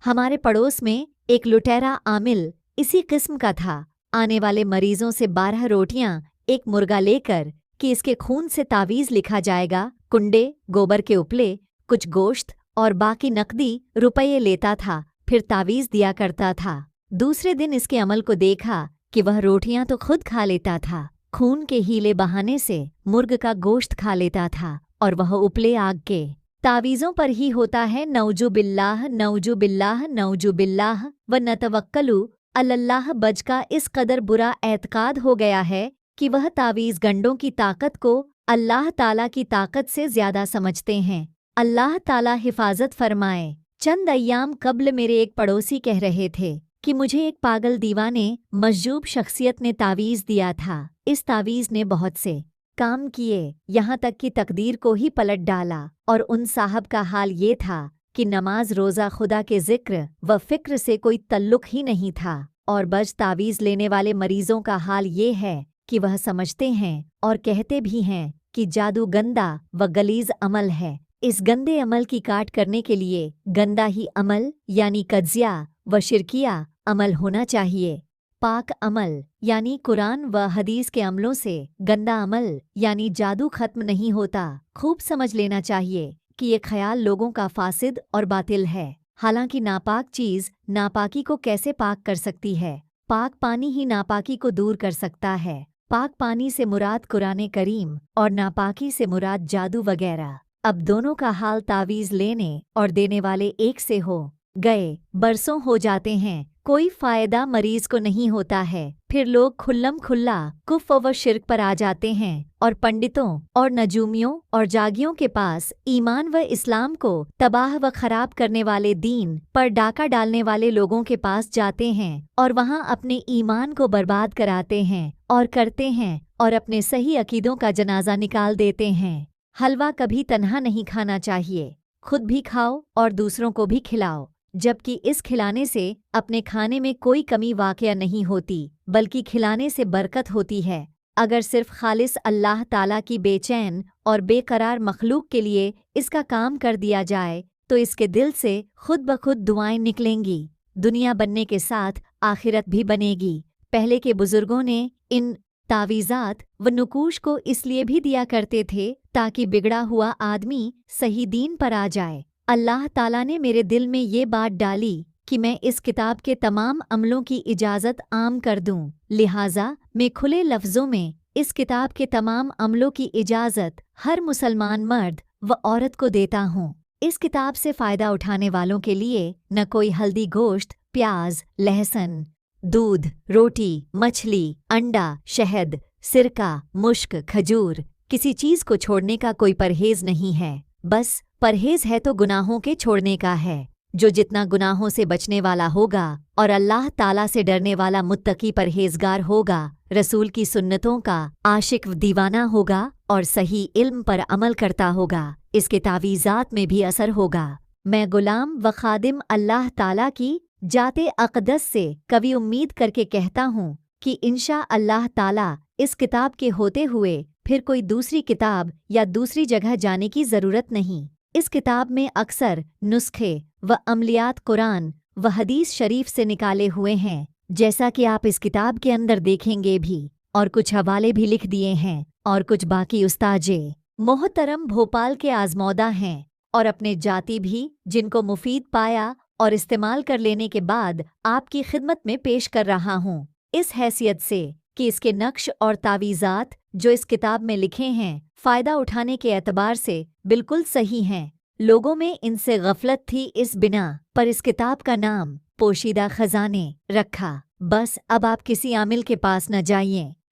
हमारे पड़ोस में एक लुटेरा आमिल इसी किस्म का था। आने वाले मरीजों से 12 रोटियां, एक मुर्गा लेकर कि इसके खून से तावीज़ लिखा जाएगा, कुंडे, गोबर के उपले, कुछ गोश्त और बाकी नकदी रुपये लेता था, फिर तावीज़ दिया करता था। दूसरे दिन इसके अमल को देखा कि वह रोटियां तो खुद खा लेता था, खून के हीले बहाने से मुर्ग का गोश्त खा लेता था, और वह उपले आग के तावीज़ों पर ही होता है। नौजु बिल्लाह नौजु बिल्लाह नौजु बिल्लाह व नतवक्कलु अल्लाह बज का इस कदर बुरा एतकाद हो गया है कि वह तावीज़ गंडों की ताकत को अल्लाह ताला की ताकत से ज़्यादा समझते हैं। अल्लाह ताला हिफाजत फरमाए। चंद अय्याम कब्ल मेरे एक पड़ोसी कह रहे थे कि मुझे एक पागल दीवाने मजजूब शख्सियत ने तावीज़ दिया था। इस तावीज़ ने बहुत से काम किए, यहाँ तक कि तकदीर को ही पलट डाला। और उन साहब का हाल ये था कि नमाज रोज़ा खुदा के ज़िक्र व फ़िक्र से कोई तल्लुक़ ही नहीं था। और बज तावीज़ लेने वाले मरीज़ों का हाल ये है कि वह समझते हैं और कहते भी हैं कि जादू गंदा व गलीज़ अमल है। इस गंदे अमल की काट करने के लिए गंदा ही अमल यानी कज्या व शिरकिया अमल होना चाहिए। पाक अमल यानी कुरान व हदीस के अमलों से गंदा अमल यानी जादू खत्म नहीं होता। खूब समझ लेना चाहिए कि ये ख्याल लोगों का फासिद और बातिल है। हालांकि नापाक चीज़ नापाकी को कैसे पाक कर सकती है? पाक पानी ही नापाकी को दूर कर सकता है। पाक पानी से मुराद कुरान करीम और नापाकी से मुराद जादू वगैरह। अब दोनों का हाल तावीज़ लेने और देने वाले एक से हो गए बरसों हो जाते हैं, कोई फ़ायदा मरीज को नहीं होता है। फिर लोग खुल्लम खुल्ला कुफ़्र व शिर्क पर आ जाते हैं और पंडितों और नजूमियों और जागियों के पास ईमान व इस्लाम को तबाह व खराब करने वाले दीन पर डाका डालने वाले लोगों के पास जाते हैं और वहां अपने ईमान को बर्बाद कराते हैं और करते हैं और अपने सही अकीदों का जनाजा निकाल देते हैं। हलवा कभी तन्हा नहीं खाना चाहिए, खुद भी खाओ और दूसरों को भी खिलाओ, जबकि इस खिलाने से अपने खाने में कोई कमी वाक़या नहीं होती, बल्कि खिलाने से बरकत होती है। अगर सिर्फ खालिस अल्लाह ताला की बेचैन और बेकरार मखलूक के लिए इसका काम कर दिया जाए तो इसके दिल से खुद ब खुद दुआएं निकलेंगी। दुनिया बनने के साथ आखिरत भी बनेगी। पहले के बुजुर्गों ने इन तावीज़ात व नुकूश को इसलिए भी दिया करते थे ताकि बिगड़ा हुआ आदमी सही दीन पर आ जाए। अल्लाह ताला ने मेरे दिल में ये बात डाली कि मैं इस किताब के तमाम अमलों की इजाज़त आम कर दूं, लिहाजा मैं खुले लफ्ज़ों में इस किताब के तमाम अमलों की इजाज़त हर मुसलमान मर्द व औरत को देता हूँ। इस किताब से फ़ायदा उठाने वालों के लिए न कोई हल्दी, गोश्त, प्याज, लहसुन, दूध, रोटी, मछली, अंडा, शहद, सिरका, मुश्क, खजूर, किसी चीज़ को छोड़ने का कोई परहेज़ नहीं है। बस परहेज़ है तो गुनाहों के छोड़ने का है। जो जितना गुनाहों से बचने वाला होगा और अल्लाह ताला से डरने वाला मुत्तकी परहेज़गार होगा, रसूल की सुन्नतों का आशिक दीवाना होगा और सही इल्म पर अमल करता होगा, इसके तावीज़ात में भी असर होगा। मैं गुलाम व खादिम अल्लाह ताला की जाते अक़दस से कभी उम्मीद करके कहता हूँ कि इंशा अल्लाह ताला इस किताब के होते हुए फिर कोई दूसरी किताब या दूसरी जगह जाने की ज़रूरत नहीं। इस किताब में अक्सर नुस्खे व अमलियात कुरान व हदीस शरीफ से निकाले हुए हैं, जैसा कि आप इस किताब के अंदर देखेंगे भी, और कुछ हवाले भी लिख दिए हैं और कुछ बाकी उस्ताजे मोहतरम भोपाल के आज़मौदा हैं और अपने जाति भी जिनको मुफीद पाया और इस्तेमाल कर लेने के बाद आपकी खिदमत में पेश कर रहा हूँ, इस हैसियत से कि इसके नक्श और तावीज़ात जो इस किताब में लिखे हैं फ़ायदा उठाने के एतबार से बिल्कुल सही हैं। लोगों में इनसे गफलत थी, इस बिना पर इस किताब का नाम पोशीदा खजाने रखा। बस अब आप किसी आमिल के पास न जाइए,